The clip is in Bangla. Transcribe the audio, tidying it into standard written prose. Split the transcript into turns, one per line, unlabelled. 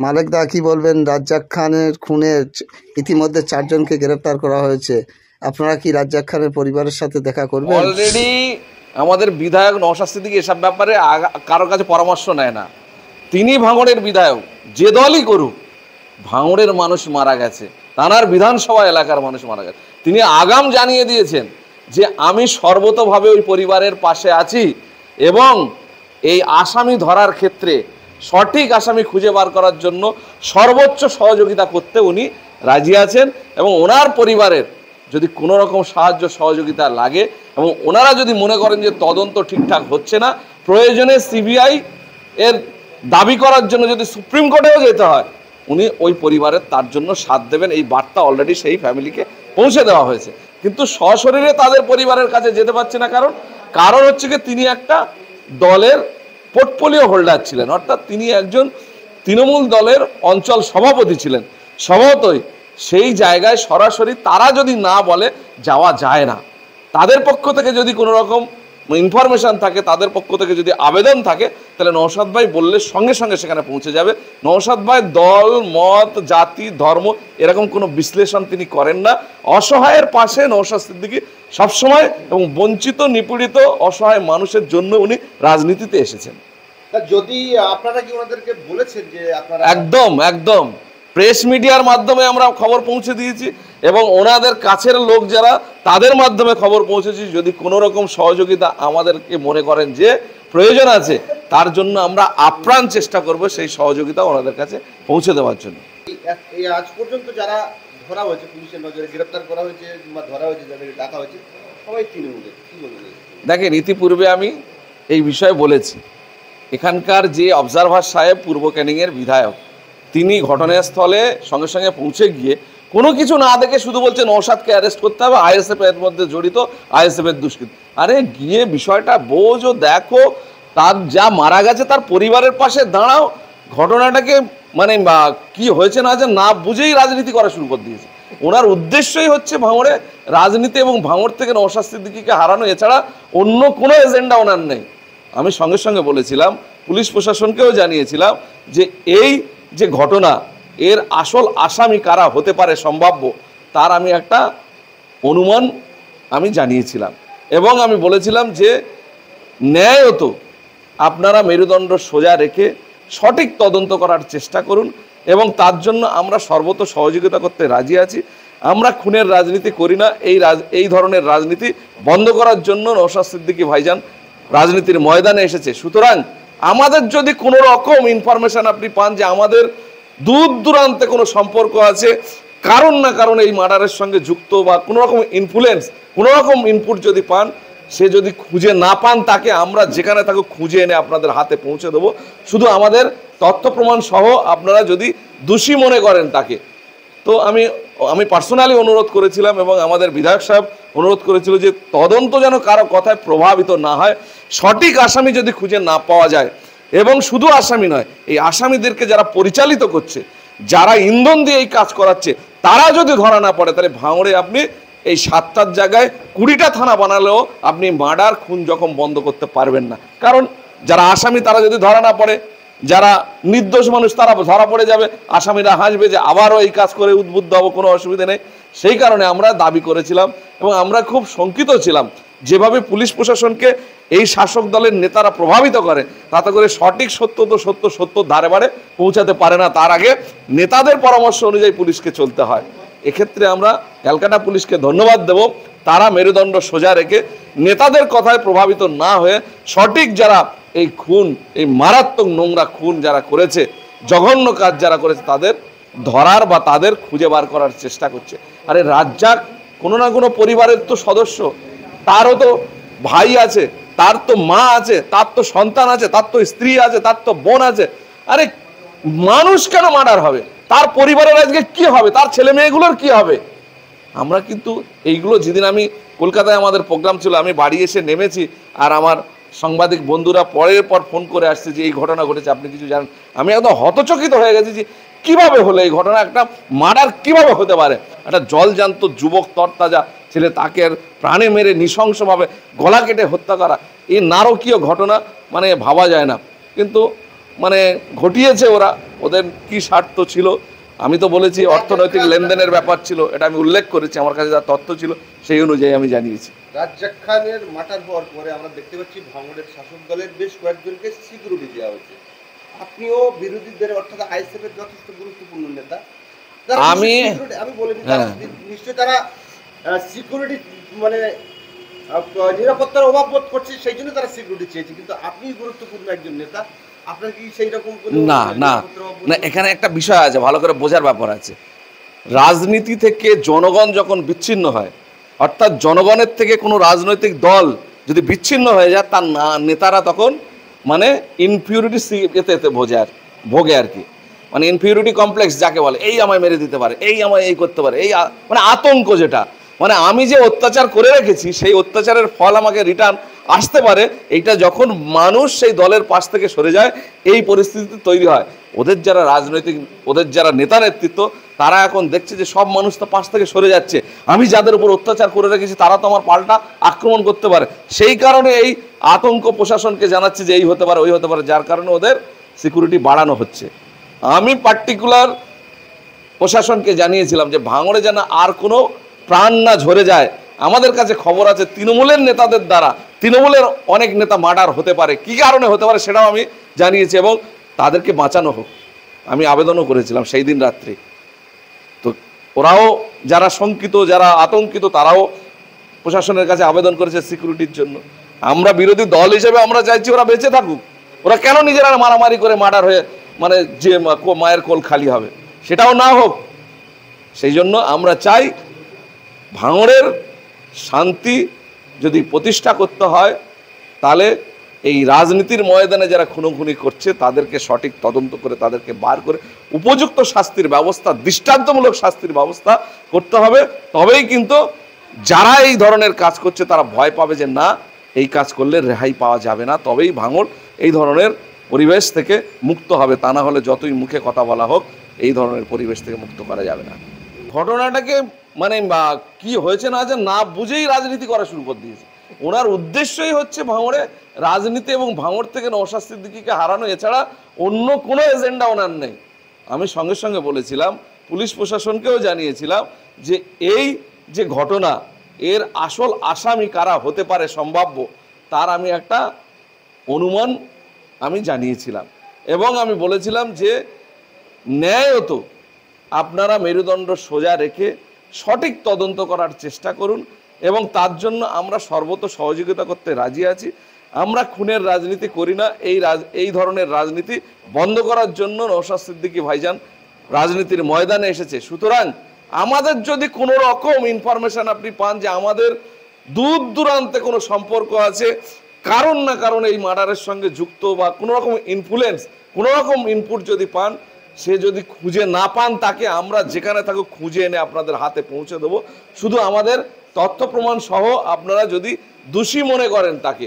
মালেক দা কি বলবেন? রাজ্জাক খানের খুনে ইতিমধ্যে 4 জনকে গ্রেফতার করা হয়েছে। আপনারা কি রাজ্জাক খানের পরিবারের সাথে দেখা করবেন?
অলরেডি আমাদের বিধায়ক নওশাদ সিদ্দিকী এসব ব্যাপারে কারোর কাছে পরামর্শ নেয় না। তিনি ভাঙড়ের বিধায়ক, যে দলই করুক, ভাঙড়ের মানুষ মারা গেছে, তানার বিধানসভা এলাকার মানুষ মারা গেছে। তিনি আগাম জানিয়ে দিয়েছেন যে আমি সর্বতোভাবে ওই পরিবারের পাশে আছি এবং এই আসামি ধরার ক্ষেত্রে সঠিক আসামি খুঁজে বার করার জন্য সর্বোচ্চ সহযোগিতা করতে উনি রাজি আছেন। এবং ওনার পরিবারের যদি কোনো রকম সাহায্য সহযোগিতা লাগে এবং ওনারা যদি মনে করেন যে তদন্ত ঠিকঠাক হচ্ছে না, প্রয়োজনে সিবিআই এর দাবি করার জন্য যদি সুপ্রিম কোর্টেও যেতে হয়, উনি ওই পরিবারের তার জন্য সাথ দেবেন। এই বার্তা অলরেডি সেই ফ্যামিলিকে পৌঁছে দেওয়া হয়েছে। কিন্তু সশরীরে তাদের পরিবারের কাছে যেতে পারছে না, কারণ হচ্ছে কি তিনি একটা দলের পোর্টফোলিও হোল্ডার ছিলেন, অর্থাৎ তিনি একজন তৃণমূল দলের অঞ্চল সভাপতি ছিলেন। স্বভাবতই সেই জায়গায় সরাসরি তারা যদি না বলে যাওয়া যায় না। তাদের পক্ষ থেকে যদি কোনো রকম ইনফরমেশান থাকে, তাদের পক্ষ থেকে যদি আবেদন থাকে, তাহলে নওশাদ ভাই বললে সঙ্গে সঙ্গে সেখানে পৌঁছে যাবে। নওশাদ ভাই দল, মত, জাতি, ধর্ম এরকম কোনো বিশ্লেষণ তিনি করেন না। অসহায়ের পাশে নওশাদ সিদ্দিকী সবসময় এবং বঞ্চিত, নিপীড়িত, অসহায় মানুষের জন্য উনি রাজনীতিতে এসেছেন।
যদি আপনারা কি ওনাদেরকে বলেছেন যে আপনারা?
একদম একদম প্রেস মিডিয়ার মাধ্যমে আমরা খবর পৌঁছে দিয়েছি এবং ওনাদের কাছের লোক যারা, তাদের মাধ্যমে খবর পৌঁছেছি। যদি কোনো রকম সহযোগিতা আমাদেরকে মনে করেন যে প্রয়োজন আছে, তার জন্য আমরা আপ্রাণ চেষ্টা করব সেই সহযোগিতা ওনাদের কাছে পৌঁছে দেওয়ার জন্য।
এই আজ পর্যন্ত যারা ধরা হয়েছে, পুলিশের নজরে গ্রেফতার করা হয়েছে বা ধরা হয়েছে, যাদের ডাকা হয়েছে, সবাই তৃণমূলের, কি বলবেন?
দেখেন, ইতিপূর্বে আমি এই বিষয়ে বলেছি। এখানকার যে অবজারভার সাহেব, পূর্ব ক্যানিংয়ের বিধায়ক, তিনি ঘটনাস্থলে সঙ্গে সঙ্গে পৌঁছে গিয়ে কোনো কিছু না দেখে শুধু বলছে নওশাদকে অ্যারেস্ট করতে হবে, আইএসএফ এর মধ্যে জড়িত, আইএসএফ এর দুষ্কৃত। আরে গিয়ে বিষয়টা বোঝো, দেখো, তার যা মারা গেছে তার পরিবারের পাশে দাঁড়াও। ঘটনাটাকে মানে কি হয়েছে না যে না বুঝেই রাজনীতি করা শুরু করে দিয়েছে। ওনার উদ্দেশ্যই হচ্ছে ভাঙড়ে রাজনীতি এবং ভাঙড় থেকে নওশাদ সিদ্দিকীকে হারানো, এছাড়া অন্য কোনো এজেন্ডা ওনার নেই। আমি সঙ্গে সঙ্গে বলেছিলাম, পুলিশ প্রশাসনকেও জানিয়েছিলাম যে এই যে ঘটনা, এর আসল আসামি কারা হতে পারে সম্ভাব্য, তার আমি একটা অনুমান আমি জানিয়েছিলাম। এবং আমি বলেছিলাম যে ন্যায়ত আপনারা মেরুদণ্ড সোজা রেখে সঠিক তদন্ত করার চেষ্টা করুন এবং তার জন্য আমরা সর্বত সহযোগিতা করতে রাজি আছি। আমরা খুনের রাজনীতি করি না। এই ধরনের রাজনীতি বন্ধ করার জন্য নওশাদ সিদ্দিকী ভাইজান রাজনীতির ময়দানে এসেছে। সুতরাং আমাদের যদি কোনো রকম ইনফরমেশন আপনি পান যে আমাদের দূর দূরান্তে কোনো সম্পর্ক আছে, কারণ না কারণ এই মার্ডারের সঙ্গে যুক্ত, বা কোনো রকম ইনফ্লুয়েন্স, কোনো রকম ইনপুট যদি পান, সে যদি খুঁজে না পান, তাকে আমরা যেখানে থাকুক খুঁজে এনে আপনাদের হাতে পৌঁছে দেবো। শুধু আমাদের তথ্য প্রমাণ সহ আপনারা যদি দোষী মনে করেন তাকে, তো আমি পার্সোনালি অনুরোধ করেছিলাম এবং আমাদের বিধায়ক সাহেব অনুরোধ করেছিল যে তদন্ত যেন কারো কথায় প্রভাবিত না হয়। সঠিক আসামি যদি খুঁজে না পাওয়া যায়, এবং শুধু আসামি নয়, এই আসামিদেরকে যারা পরিচালিত করছে, যারা ইন্ধন দিয়ে এই কাজ করাচ্ছে, তারা যদি ধরা না পড়ে, তাহলে ভাঙড়ে আপনি এই 7টার জায়গায় 20টা থানা বানালেও আপনি মার্ডার, খুন, জখম বন্ধ করতে পারবেন না। কারণ যারা আসামি তারা যদি ধরা না পড়ে, যারা নির্দোষ মানুষ তারা ধরা পড়ে যাবে, আসামিরা হাসবে যে আবারও এই কাজ করে উদ্বুদ্ধ হবো, কোনো অসুবিধা নেই। সেই কারণে আমরা দাবি করেছিলাম এবং আমরা খুব শঙ্কিত ছিলাম যেভাবে পুলিশ প্রশাসনকে এই শাসক দলের নেতারা প্রভাবিত করে, তাতে করে সঠিক সত্য ধারে বারে পৌঁছাতে পারে না। তার আগে নেতাদের পরামর্শ অনুযায়ী পুলিশকে চলতে হয়। এক্ষেত্রে আমরা ক্যালকাটা পুলিশকে ধন্যবাদ দেব। তারা মেরুদণ্ড সোজা রেখে নেতাদের কথায় প্রভাবিত না হয়ে সঠিক যারা এই খুন, এই মারাত্মক নোংরা খুন যারা করেছে, জঘন্য কাজ যারা করেছে, তাদের ধরার বা তাদের খুঁজে বার করার চেষ্টা করছে। আরে রাজ্জাক কোনো না কোনো পরিবারের তো সদস্য, তারও তো ভাই আছে, তার তো মা আছে, তার তো সন্তান আছে, তার তো স্ত্রী আছে, তার তো বোন আছে। আরে মানুষ কেন মার্ডার হবে? তার পরিবারের আজকে কি হবে? তার ছেলে মেয়েগুলোর কি হবে? আমরা কিন্তু এইগুলো, যেদিন আমি কলকাতায় আমাদের প্রোগ্রাম ছিল, আমি বাড়ি এসে নেমেছি, আর আমার সাংবাদিক বন্ধুরা পরের পর ফোন করে আসছে যে এই ঘটনা ঘটেছে, আপনি কিছু জানেন? আমি একদম হতচকিত হয়ে গেছি যে কিভাবে হলো এই ঘটনা, একটা মার্ডার কিভাবে হতে পারে? একটা জলজান্ত যুবক, তরতাজা ছেলে, তাকে প্রাণে মেরে নৃশংসভাবে গলা কেটে হত্যা করা, এই নারকীয় ঘটনা মানে ভাবা যায় না। কিন্তু মানে ঘটিয়েছে ওরা, ওদের কি স্বার্থ ছিল। আমি তো বলেছি অর্থনৈতিক লেনদেনের ব্যাপার ছিল, এটা আমি উল্লেখ করেছি, আমার কাছে যা তথ্য ছিল সেই অনুযায়ী আমি জানিয়েছি।
রাজ্জাক খানের মার্ডার হওয়ার পরে আমরা দেখতে পাচ্ছি ভাঙড়ের শাসক দলের বেশ কয়েকজনকে সিকিউরিটি দেওয়া হয়েছে। আপনিও বিরোধীদের অর্থাৎ আইএসএফ এর যথেষ্ট গুরুত্বপূর্ণ নেতা, আমি বলে দিই নিশ্চয়ই তারা সিকিউরিটি মানে নিরাপত্তার অভাব বোধ করছে, সেই জন্য তারা সিকিউরিটি চেয়েছে, কিন্তু আপনি গুরুত্বপূর্ণ একজন নেতা, আপনার কি সেই রকম
না না না, এখানে একটা বিষয় আছে, ভালো করে বোঝার ব্যাপার আছে। রাজনীতি থেকে জনগণ যখন বিচ্ছিন্ন হয়, অর্থাৎ জনগণের থেকে কোনো রাজনৈতিক দল যদি বিচ্ছিন্ন হয়ে যায়, তার নেতারা তখন মানে ইনফিউরিটি এতে ভোগে আর কি, মানে ইনফিউরিটি কমপ্লেক্স যাকে বলে, এই আমায় মেরে দিতে পারে, এই আমায় এই করতে পারে, এই মানে আতঙ্ক, যেটা মানে আমি যে অত্যাচার করে রেখেছি সেই অত্যাচারের ফল আমাকে রিটার্ন আসতে পারে, এইটা যখন মানুষ সেই দলের পাশ থেকে সরে যায়, এই পরিস্থিতি তৈরি হয়। ওদের যারা রাজনৈতিক, ওদের যারা নেতা নেতৃত্ব, তারা এখন দেখছে যে সব মানুষ তো পাশ থেকে সরে যাচ্ছে, আমি যাদের উপর অত্যাচার করে রেখেছি তারা তো আমার পাল্টা আক্রমণ করতে পারে, সেই কারণে এই আতঙ্ক প্রশাসনকে জানাচ্ছে যে এই হতে পারে, ওই হতে পারে, যার কারণে ওদের সিকিউরিটি বাড়ানো হচ্ছে। আমি পার্টিকুলার প্রশাসনকে জানিয়েছিলাম যে ভাঙড়ে যেন আর কোনো প্রাণ না ঝরে যায়। আমাদের কাছে খবর আছে তৃণমূলের নেতাদের দ্বারা, তৃণমূলের অনেক নেতা মার্ডার হতে পারে, কী কারণে হতে পারে সেটাও আমি জানিয়েছি, এবং তাদেরকে বাঁচানো হোক আমি আবেদনও করেছিলাম সেই দিন রাত্রে। তো ওরাও যারা শঙ্কিত, যারা আতঙ্কিত, তারাও প্রশাসনের কাছে আবেদন করেছে সিকিউরিটির জন্য। আমরা বিরোধী দল হিসেবে আমরা চাইছি ওরা বেঁচে থাকুক, ওরা কেন নিজেরা মারামারি করে মার্ডার হয়ে মানে যে মায়ের কোল খালি হবে, সেটাও না হোক। সেই জন্য আমরা চাই ভাঙড়ের শান্তি যদি প্রতিষ্ঠা করতে হয়, তাহলে এই রাজনীতির ময়দানে যারা খুনোখুনি করছে তাদেরকে সঠিক তদন্ত করে তাদেরকে বার করে উপযুক্ত শাস্তির ব্যবস্থা, দৃষ্টান্তমূলক শাস্তির ব্যবস্থা করতে হবে। তবেই কিন্তু যারা এই ধরনের কাজ করছে তারা ভয় পাবে যে না, এই কাজ করলে রেহাই পাওয়া যাবে না, তবেই ভাঙড় এই ধরনের পরিবেশ থেকে মুক্ত হবে। তা না হলে যতই মুখে কথা বলা হোক, এই ধরনের পরিবেশ থেকে মুক্ত করা যাবে না। ঘটনাটাকে মানে কি হয়েছে না যে না বুঝেই রাজনীতি করা শুরু করে দিয়েছে। ওনার উদ্দেশ্যই হচ্ছে ভাঙড়ে রাজনীতি এবং ভাঙড় থেকে নওশাদ সিদ্দিকীকে হারানো, এছাড়া অন্য কোনো এজেন্ডা ওনার নেই। আমি সঙ্গে সঙ্গে বলেছিলাম, পুলিশ প্রশাসনকেও জানিয়েছিলাম যে এই যে ঘটনা, এর আসল আসামি কারা হতে পারে সম্ভাব্য, তার আমি একটা অনুমান আমি জানিয়েছিলাম, এবং আমি বলেছিলাম যে ন্যায়ত আপনারা মেরুদণ্ড সোজা রেখে সঠিক তদন্ত করার চেষ্টা করুন, এবং তার জন্য আমরা সর্বত সহযোগিতা করতে রাজি আছি। আমরা খুনের রাজনীতি করি না, এই ধরনের রাজনীতি বন্ধ করার জন্য নওশাদ সিদ্দিকী ভাইজান রাজনীতির ময়দানে এসেছে। সুতরাং আমাদের যদি কোনো রকম ইনফরমেশন আপনি পান যে আমাদের দূর দূরান্তে কোনো সম্পর্ক আছে, কারণ না কারণ এই মার্ডারের সঙ্গে যুক্ত, বা কোনো রকম ইনফ্লুয়েন্স, কোনো রকম ইনপুট যদি পান, সে যদি খুঁজে না পান, তাকে আমরা যেখানে থাকুক খুঁজে এনে আপনাদের হাতে পৌঁছে দেবো। শুধু আমাদের তথ্য প্রমাণ সহ আপনারা যদি দোষী মনে করেন তাকে,